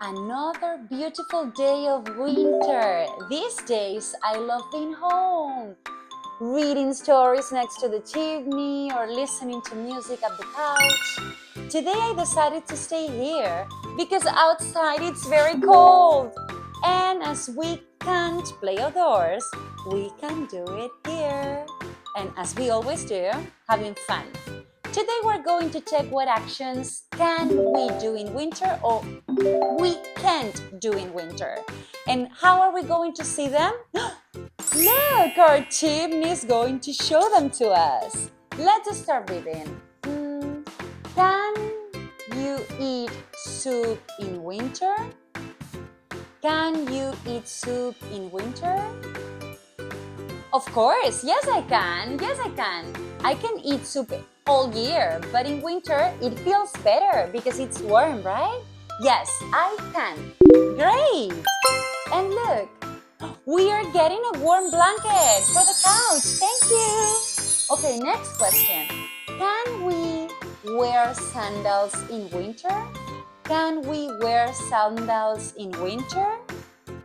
Another beautiful day of winter. These days, I love being home, reading stories next to the chimney or listening to music at the couch. Today, I decided to stay here because outside it's very cold. And as we can't play outdoors, we can do it here. And as we always do, having fun. Today we're going to check what actions can we do in winter or we can't do in winter. And how are we going to see them? Look, our chimney is going to show them to us. Let's start reading. Can you eat soup in winter? Can you eat soup in winter? Of course, yes I can. Yes I can. I can eat soup all year, but in winter it feels better because it's warm, right? Yes, I can. Great! And look, we are getting a warm blanket for the couch. Thank you. Okay, next question. Can we wear sandals in winter? Can we wear sandals in winter?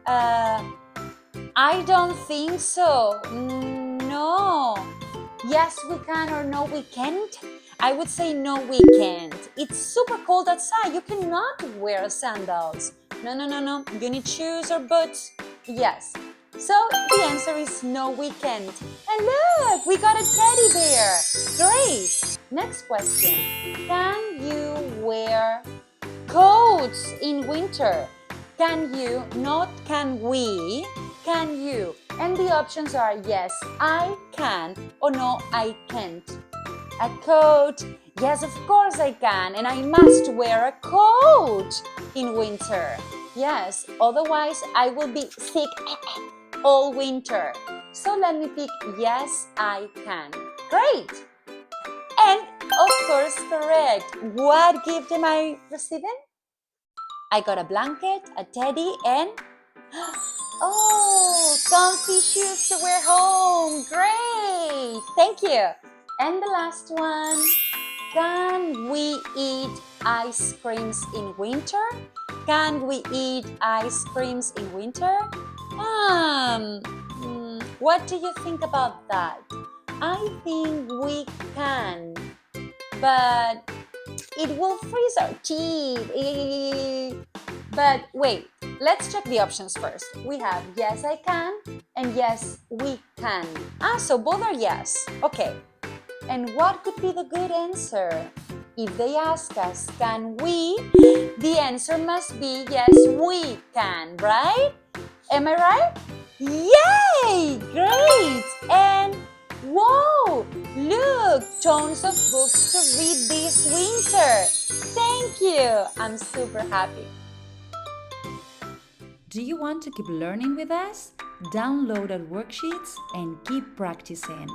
I don't think so. No. Yes, we can or no, we can't. I would say no, we can't. It's super cold outside. You cannot wear sandals. No. You need shoes or boots. Yes. So the answer is no, we can't. And look, we got a teddy bear. Great. Next question. Can you wear coats in winter? Can you, not can we, can you? And the options are yes, I can, or no, I can't. A coat, yes, of course I can, and I must wear a coat in winter. Yes, otherwise I will be sick all winter. So let me pick yes, I can. Great! And of course, correct. What gift am I receiving? I got a blanket, a teddy, and oh, comfy shoes to wear home. Great! Thank you. And the last one. Can we eat ice creams in winter? Can we eat ice creams in winter? What do you think about that? I think we can, but it will freeze our teeth. But wait, let's check the options first. We have yes, I can, and yes, we can. So both are yes. Okay. And what could be the good answer? If they ask us, can we? The answer must be yes, we can, right? Am I right? Yay! Great! And whoa! Look, tons of books to read this winter. Thank you! I'm super happy. Do you want to keep learning with us? Download our worksheets and keep practicing.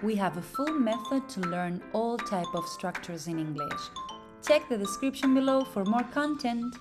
We have a full method to learn all type of structures in English. Check the description below for more content.